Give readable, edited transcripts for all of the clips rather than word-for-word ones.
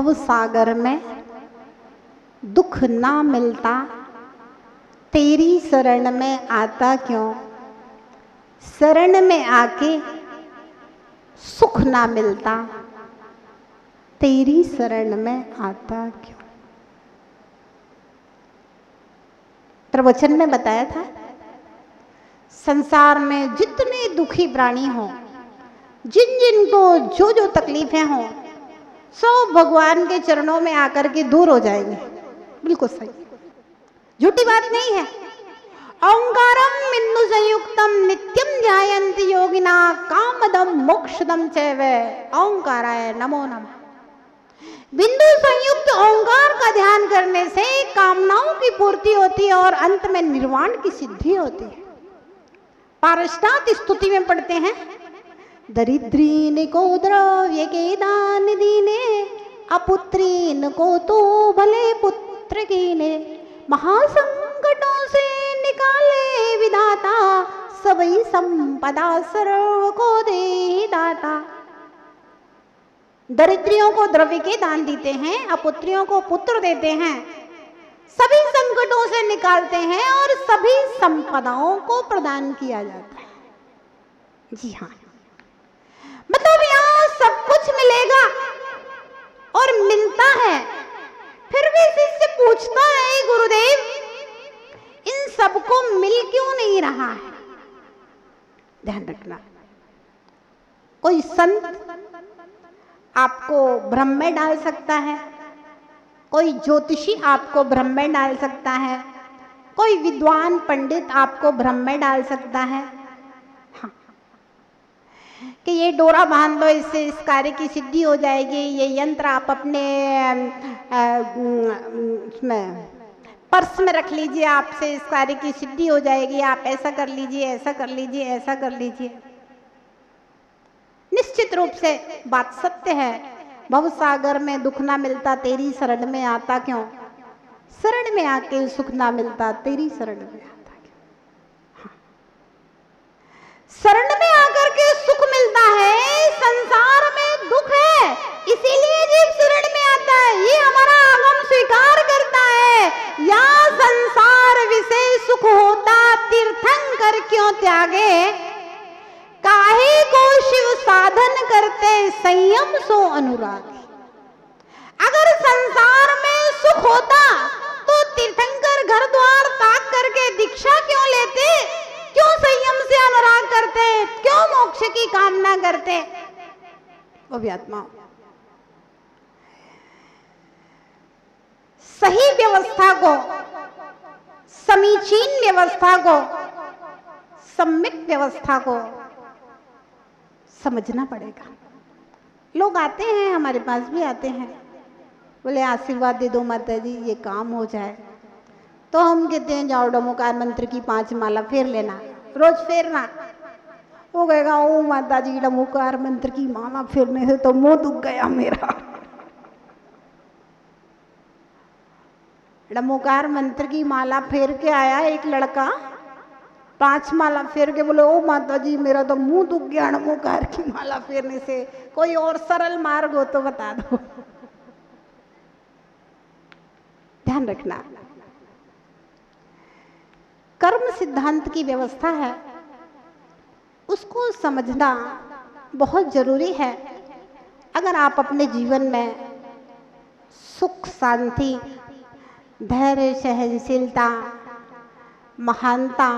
भव सागर में दुख ना मिलता, तेरी शरण में आता क्यों। शरण में आके सुख ना मिलता, तेरी शरण में आता क्यों। प्रवचन में बताया था, संसार में जितने दुखी प्राणी हों, जिन जिन को जो जो तकलीफें हों, सब भगवान के चरणों में आकर के दूर हो जाएंगे। बिल्कुल सही, झूठी बात नहीं है। ओंकारम बिंदु संयुक्तम नित्यम ध्यायन्ति योगिना कामदम मोक्षदम चैवे ओंकाराय नमो नमः। बिंदु संयुक्त ओंकार का ध्यान करने से कामनाओं की पूर्ति होती है और अंत में निर्वाण की सिद्धि होती है। पारष्टात स्तुति में पढ़ते हैं, दरिद्रीन को द्रव्य के दान दीने, अपुत्रीन को तो भले पुत्र कीने, महासंकटों से निकाले विधाता, सबई संपदा सर्व को दे दाता। दरिद्रियों को द्रव्य के दान देते हैं, अपुत्रियों को पुत्र देते हैं, सभी संकटों से निकालते हैं और सभी संपदाओं को प्रदान किया जाता है। जी हाँ, मतलब यहाँ सब कुछ मिलेगा और मिलता है, फिर भी शिष्य पूछता है, गुरुदेव इन सबको मिल क्यों नहीं रहा है। ध्यान रखना, कोई संत आपको भ्रम में डाल सकता है, कोई ज्योतिषी आपको भ्रम में डाल सकता है, कोई विद्वान पंडित आपको भ्रम में डाल सकता है। हाँ, कि ये डोरा बांध लो, इससे इस कार्य की सिद्धि हो जाएगी, ये यंत्र आप अपने उसमें पर्स में रख लीजिए, आपसे इस कार्य की सिद्धि हो जाएगी, आप ऐसा कर लीजिए, ऐसा कर लीजिए, ऐसा कर लीजिए। निश्चित रूप से बात सत्य है, भव सागर में दुख ना मिलता, तेरी शरण में आता क्यों। शरण में आके सुख ना मिलता, तेरी शरण में आता क्यों। हाँ। शरण में आकर के सुख मिलता है, संसार में दुख है, इसीलिए जीव शरण में आता है। ये हमारा आगम स्वीकार करता है, या संसार विषय सुख होता, तीर्थंकर क्यों त्यागे, काहे को शिव साधन करते, संयम सो अनुरागी। अगर संसार में सुख होता तो तीर्थंकर घर द्वार त्याग करके दीक्षा क्यों लेते, क्यों संयम से अनुराग करते, क्यों मोक्ष की कामना करते। वो भी आत्मा सही व्यवस्था को, समीचीन व्यवस्था को, सम्यक व्यवस्था को समझना पड़ेगा। लोग आते हैं, हमारे पास भी आते हैं, बोले आशीर्वाद दे दो माता जी, ये काम हो जाए। तो हम कहते हैं जाओ डमोकार मंत्र की 5 माला फेर लेना, रोज फेरना। वो कहेगा ओ माता जी डमोकार मंत्र की माला फेरने से तो मुंह दुख गया मेरा। डमोकार मंत्र की माला फेर के आया एक लड़का, 5 माला फेर के बोले ओ माता जी मेरा तो मुंह दुख गया डमोकार की माला फेरने से, कोई और सरल मार्ग हो तो बता दो। ध्यान रखना, कर्म सिद्धांत की व्यवस्था है, उसको समझना बहुत जरूरी है। अगर आप अपने जीवन में सुख, शांति, धैर्य, सहनशीलता, महानता,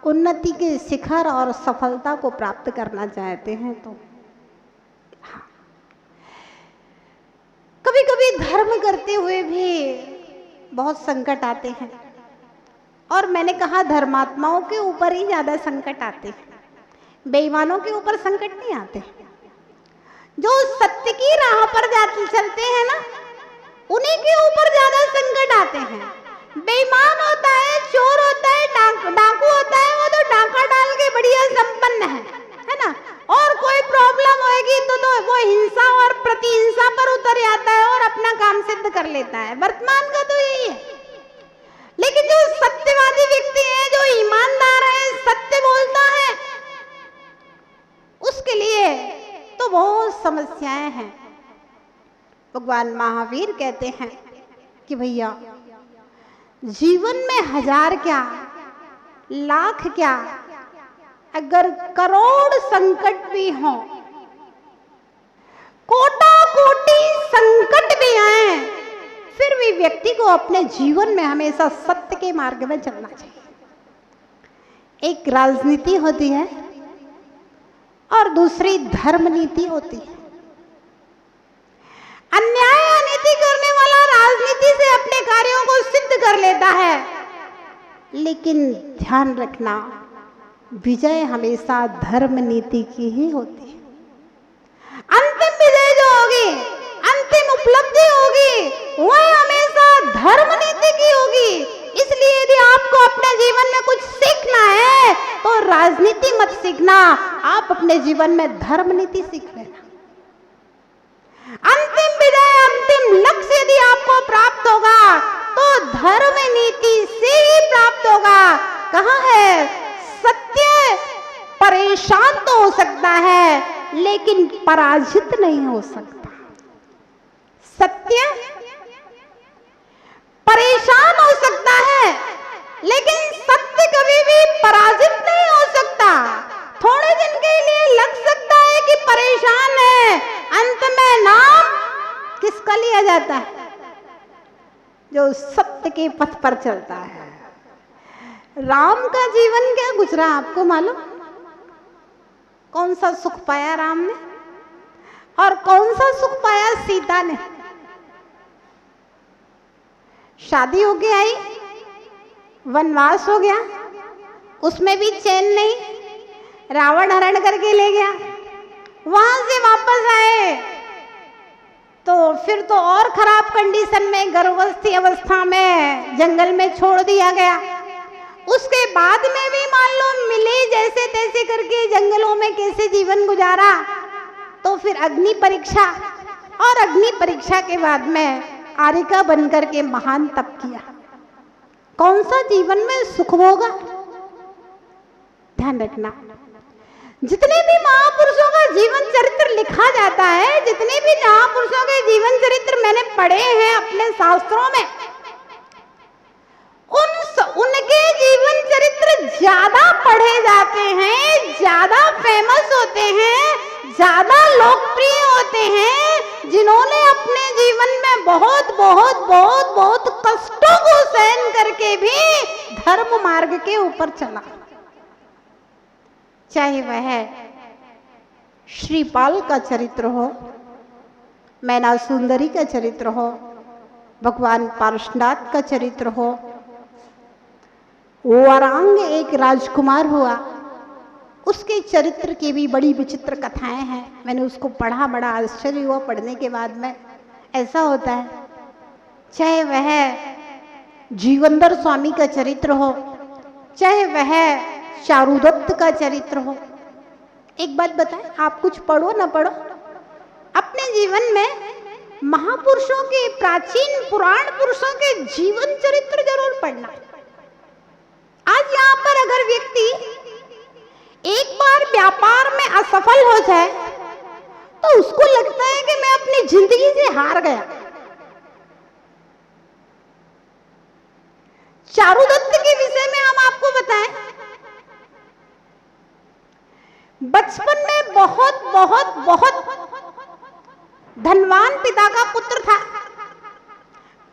उन्नति के शिखर और सफलता को प्राप्त करना चाहते हैं तो हाँ। कभी कभी धर्म करते हुए भी बहुत संकट आते हैं, और मैंने कहा धर्मात्माओं के ऊपर ही ज्यादा संकट आते हैं, बेईमानों के ऊपर संकट नहीं आते। जो सत्य की राह पर जाते चलते हैं ना, उन्हीं के ऊपर ज्यादा संकट आते हैं। बेईमान होता है, चोर होता है, डाकू होता है, वो तो डाका डाल के बढ़िया संपन्न है ना। और कोई प्रॉब्लम होगी तो वो हिंसा और प्रतिहिंसा पर उतर जाता है और अपना काम सिद्ध कर लेता है। वर्तमान का तो यही है। लेकिन जो सत्यवादी व्यक्ति है, जो ईमानदार है, सत्य बोलता है, उसके लिए तो बहुत समस्याएं हैं। भगवान महावीर कहते हैं कि भैया जीवन में 1000 क्या, लाख क्या, अगर करोड़ संकट भी हो, कोटा कोटि संकट भी आए, फिर भी व्यक्ति को अपने जीवन में हमेशा सत्य के मार्ग में चलना चाहिए। एक राजनीति होती है और दूसरी धर्म नीति होती है। अन्याय अनीति करने वाला राजनीति से अपने कार्यों को सिद्ध कर लेता है, लेकिन ध्यान रखना विजय हमेशा धर्म नीति की ही होती है। अंतिम विजय जो होगी, अंतिम उपलब्धि होगी, वह हमेशा धर्म नीति की होगी। इसलिए यदि आपको अपने जीवन में कुछ सीखना है तो राजनीति मत सीखना, आप अपने जीवन में धर्म नीति सीख लेना। अंतिम विजय, अंतिम लक्ष्य यदि आपको प्राप्त होगा तो धर्म नीति से ही प्राप्त होगा। कहाँ है सत्य? परेशान तो हो सकता है लेकिन पराजित नहीं हो सकता। सत्य परेशान हो सकता है लेकिन सत्य कभी भी पराजित नहीं हो सकता। थोड़े दिन के लिए लग सकता है कि परेशान है, अंत में नाम किसका लिया जाता है? जो सत्य के पथ पर चलता है। राम का जीवन क्या गुजरा आपको मालूम? कौन सा सुख पाया राम ने और कौन सा सुख पाया सीता ने? शादी हो के आई, वनवास हो गया, उसमें भी चैन नहीं, रावण हरण करके ले गया, वहां से वापस आए तो फिर तो और खराब कंडीशन में गर्भवस्थी अवस्था में जंगल में छोड़ दिया गया। उसके बाद में भी मान लो मिले जैसे तैसे करके जंगलों में कैसे जीवन गुजारा, तो फिर अग्नि परीक्षा, और अग्नि परीक्षा के बाद में आरिका बनकर के महान तप किया। कौन सा जीवन में सुख होगा? ध्यान रखना, जितने भी महापुरुषों का जीवन चरित्र लिखा जाता है, जितने भी महापुरुषों के जीवन चरित्र मैंने पढ़े हैं अपने शास्त्रों में, उनके जीवन चरित्र ज्यादा पढ़े जाते हैं, ज्यादा फेमस होते हैं, ज्यादा लोकप्रिय होते हैं, जिन्होंने अपने जीवन में बहुत बहुत बहुत बहुत कष्टों को सहन करके भी धर्म मार्ग के ऊपर चला। चाहे वह श्रीपाल का चरित्र हो, मैना सुंदरी का चरित्र हो, भगवान पार्श्वनाथ का चरित्र हो, वरांग एक राजकुमार हुआ, उसके चरित्र की भी बड़ी विचित्र कथाएं हैं। मैंने उसको पढ़ा, बड़ा आश्चर्य हुआ पढ़ने के बाद में। ऐसा होता है, चाहे वह जीवनधर स्वामी का चरित्र हो, चाहे वह चारुदत्त का चरित्र हो। एक बात बताएं, आप कुछ पढ़ो ना पढ़ो, अपने जीवन में महापुरुषों के, प्राचीन पुराण पुरुषों के जीवन चरित्र जरूर पढ़ना। आज यहाँ पर अगर व्यक्ति एक बार व्यापार में असफल हो जाए तो उसको लगता है कि मैं अपनी जिंदगी से हार गया। चारुदत्त के विषय में हम आपको बताएं, बचपन में बहुत बहुत बहुत धनवान पिता का पुत्र था,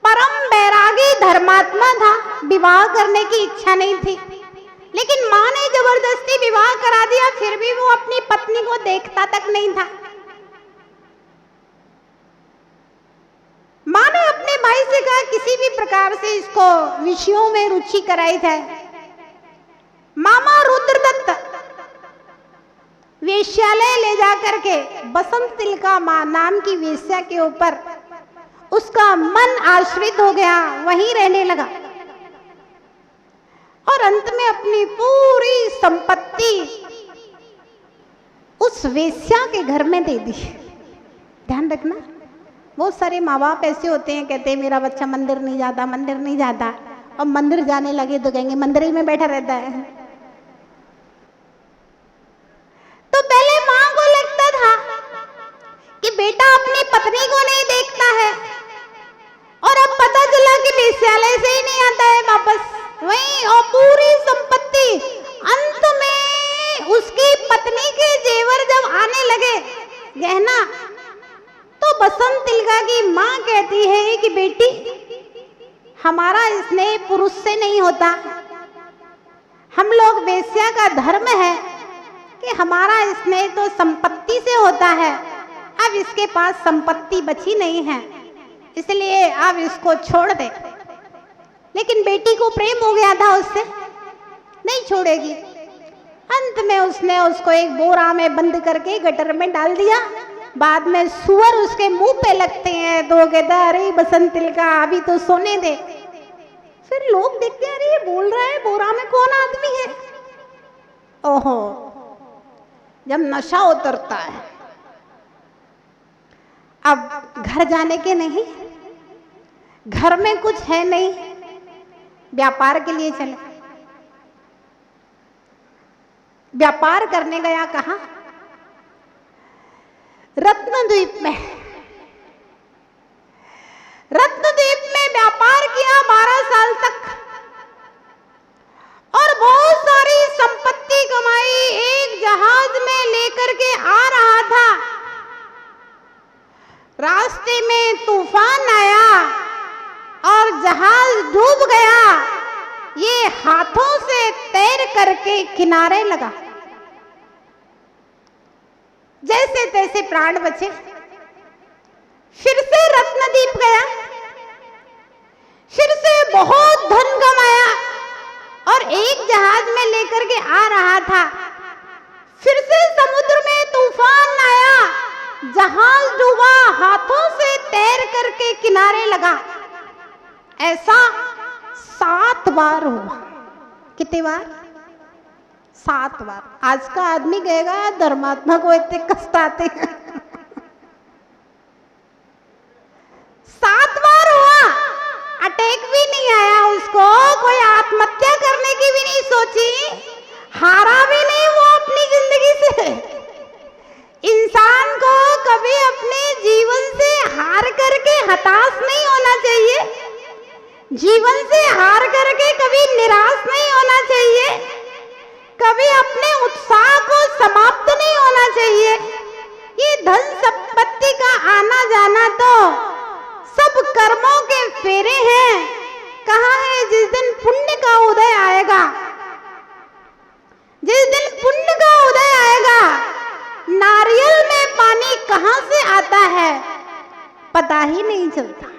परम बैरागी धर्मात्मा था, विवाह करने की इच्छा नहीं थी, लेकिन मां ने जबरदस्ती विवाह करा दिया, फिर भी वो अपनी पत्नी को देखता तक नहीं था। मां ने अपने भाई से कहा किसी भी प्रकार से इसको विषयों में रुचि कराई जाए। मामा रुद्रदत्त वेश्यालय ले जाकर के बसंत तिलका मां नाम की वेश्या के ऊपर उसका मन आश्रित हो गया, वहीं रहने लगा और अंत में अपनी पूरी संपत्ति उस वेश्या के घर में दे दी। ध्यान रखना, बहुत सारे माँ बाप ऐसे होते हैं, कहते हैं मेरा बच्चा मंदिर नहीं जाता, मंदिर नहीं जाता, और मंदिर जाने लगे तो कहेंगे मंदिर ही में बैठा रहता है। तो पहले माँ को लगता था कि बेटा अपनी पत्नी को नहीं देखता पत्नी के जेवर जब आने लगे गहना, तो बसंत तिलका की माँ कहती है कि बेटी, हमारा स्नेह पुरुष से नहीं होता, हम लोग वेश्या का धर्म है कि हमारा स्नेह तो संपत्ति से होता है। अब इसके पास संपत्ति बची नहीं है, इसलिए आप इसको छोड़ दे। लेकिन बेटी को प्रेम हो गया था उससे, नहीं छोड़ेगी। अंत में उसने उसको एक बोरा में बंद करके गटर में डाल दिया। बाद में सुअर उसके मुंह पे लगते हैं तो वो कहता है, अरे बसंत तिलका अभी तो सोने दे। फिर लोग देखते हैं, अरे ये बोल रहा है, बोरा में कौन आदमी है। ओहो, जब नशा उतरता है, अब घर जाने के नहीं, घर में कुछ है नहीं, व्यापार के लिए चले। व्यापार करने गया कहाँ? रत्नद्वीप में। रत्नद्वीप में व्यापार किया 12 साल तक और बहुत सारी संपत्ति कमाई। एक जहाज में लेकर के आ रहा था, रास्ते में तूफान आया और जहाज डूब गया। ये हाथों से तैर करके किनारे लगा, जैसे तैसे प्राण बचे। फिर से रत्नद्वीप गया, फिर से बहुत धन कमाया और एक जहाज में लेकर के आ रहा था। फिर से समुद्र में तूफान आया, जहाज डूबा, हाथों से तैर करके किनारे लगा। ऐसा 7 बार हुआ। कितनी बार? 7 बार। आज का आदमी कहेगा धर्मात्मा को इतने कष्ट आते हैं। 7 बार हुआ, अटैक भी नहीं आया उसको, कोई आत्महत्या करने की भी नहीं सोची, हारा भी नहीं वो अपनी जिंदगी से। इंसान को कभी अपने जीवन से हार करके हताश नहीं होना चाहिए, जीवन से हार करके कभी निराश नहीं होना चाहिए, कभी अपने उत्साह को समाप्त नहीं होना चाहिए। ये धन संपत्ति का आना जाना तो सब कर्मों के फेरे हैं। कहाँ है जिस दिन पुण्य का उदय आएगा, जिस दिन पुण्य का उदय आएगा, नारियल में पानी कहाँ से आता है पता ही नहीं चलता।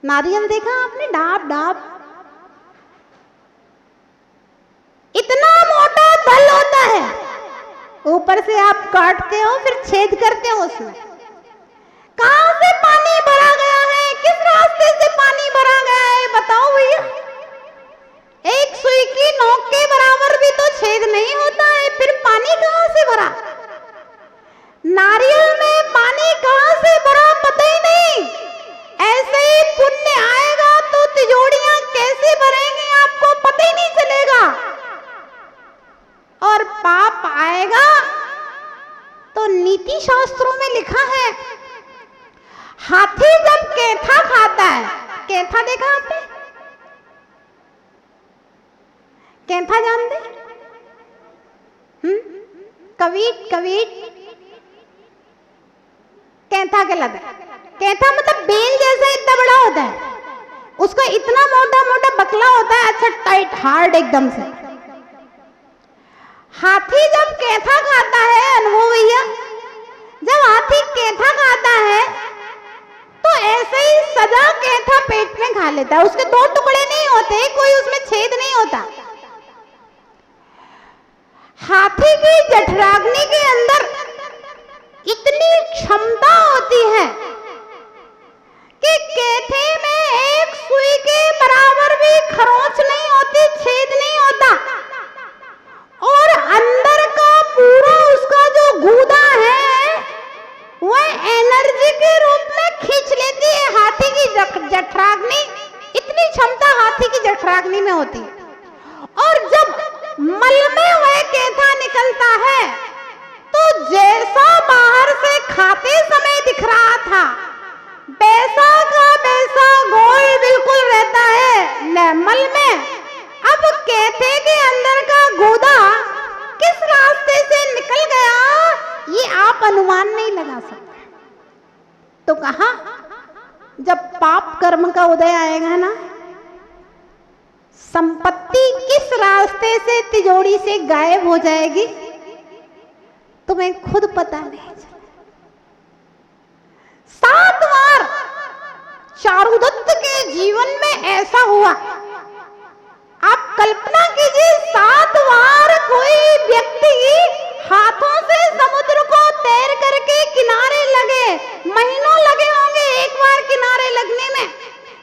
नारियल देखा आपने, डाब डाब, इतना मोटा तल होता है, ऊपर से आप काटते हो फिर छेद करते हो उसमें। कहां से पानी भरा गया है, किस रास्ते से पानी भरा गया है बताओ भैया। एक सुई की नोक के बराबर भी तो छेद नहीं होता है, फिर पानी कहां से भरा? नारियल में पानी कहां से भरा पता ही नहीं। ऐसे ही पुण्य आएगा तो तिजोरियां कैसे भरेंगे आपको पता ही नहीं चलेगा, और पाप आएगा तो नीति शास्त्रों में लिखा है, हाथी जब केथा खाता है, केथा देखा आपने? केथा जानते? कवीट, कवीट केथा कहलाता है। केथा मतलब बेल जैसा इतना बड़ा होता है, उसका इतना मोटा मोटा बकला होता है, अच्छा टाइट हार्ड एकदम से। हाथी जब केथा खाता है, अनुभव भैया, जब हाथी केथा खाता है तो ऐसे ही सजा केथा पेट में खा लेता है। उसके 2 टुकड़े नहीं होते, कोई उसमें छेद नहीं होता। हाथी की जठराग्नि के अंदर इतनी क्षमता होती है कि केथे में एक सुई के बराबर भी खरोंच नहीं होती, छेद नहीं होता, और अंदर का पूरा उसका जो गूदा है वह एनर्जी के रूप में खींच लेती है हाथी की जठराग्नि। इतनी क्षमता हाथी की जठराग्नि में होती है। और जब मल में वह केथा निकलता है तो जैसा बाहर से खाते समय दिख रहा था वैसा का वैसा गोल बिल्कुल रहता है मल में। अब केथे के अंदर का गूदा किस रास्ते से अनुमान नहीं लगा सकते। तो कहा जब पाप कर्म का उदय आएगा ना, संपत्ति किस रास्ते से तिजोरी से गायब हो जाएगी तुम्हें खुद पता नहीं चलेगा। 7 बार चारुदत्त के जीवन में ऐसा हुआ। आप कल्पना कीजिए, 7 बार कोई व्यक्ति हाथों से समुद्र को तैर करके किनारे लगे, महीनों लगे होंगे एक बार किनारे लगने में।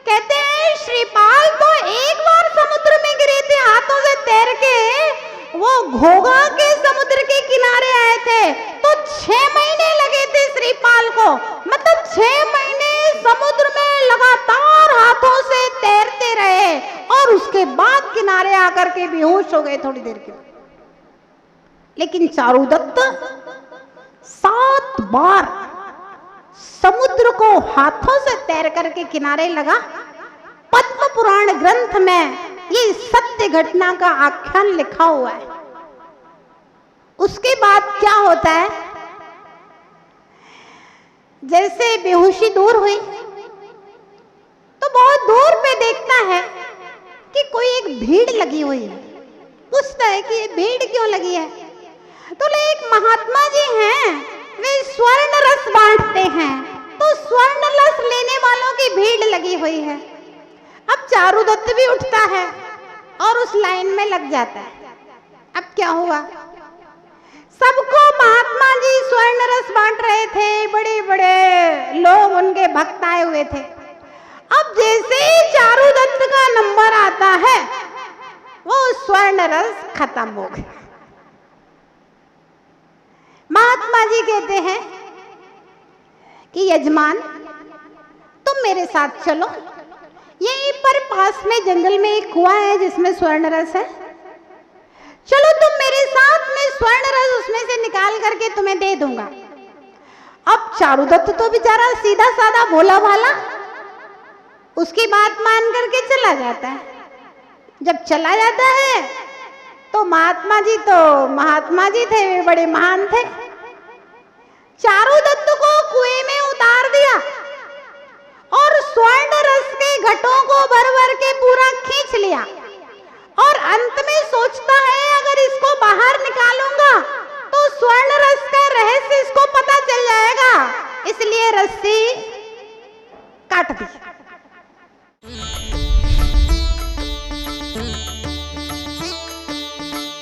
कहते हैं श्रीपाल तो एक बार समुद्र में गिरे थे हाथों से तैर के, वो घोघा के समुद्र के किनारे आए थे तो 6 महीने लगे थे श्रीपाल को। मतलब 6 महीने समुद्र में लगातार हाथों से तैरते रहे और उसके बाद किनारे आकर के बेहोश हो गए थोड़ी देर के। लेकिन चारुदत्त 7 बार समुद्र को हाथों से तैर करके किनारे लगा। पद्म पुराण ग्रंथ में ये सत्य घटना का आख्यान लिखा हुआ है। उसके बाद क्या होता है, जैसे बेहोशी दूर हुई तो बहुत दूर पे देखता है कि कोई एक भीड़ लगी हुई है। पूछता है कि ये भीड़ क्यों लगी है? तो एक महात्मा जी हैं, वे स्वर्ण रस बांटते हैं, तो स्वर्ण रस लेने वालों की भीड़ लगी हुई है। अब चारुदत्त भी उठता है और उस लाइन में लग जाता है। अब क्या हुआ, सबको महात्मा जी स्वर्ण रस बांट रहे थे, बड़े बड़े लोग उनके भक्त आए हुए थे। अब जैसे ही चारुदत्त का नंबर आता है वो स्वर्ण रस खत्म हो गया। महात्मा जी कहते हैं कि यजमान तुम मेरे साथ चलो, यहीं पर पास में जंगल में एक कुआं है जिसमें स्वर्ण रस है, चलो तुम मेरे साथ में स्वर्ण रस उसमें से निकाल करके तुम्हें दे दूंगा। अब चारुदत्त तो बेचारा सीधा साधा भोला भाला उसकी बात मान करके चला जाता है। जब चला जाता है तो महात्मा जी थे, वे बड़े महान थे। चारुदत्त को कुएं में उतार दिया और स्वर्ण रस के घटों को भर भर के पूरा खींच लिया और अंत में सोचता है अगर इसको बाहर निकालूंगा तो स्वर्ण रस का रहस्य इसको पता चल जाएगा, इसलिए रस्सी काट दी।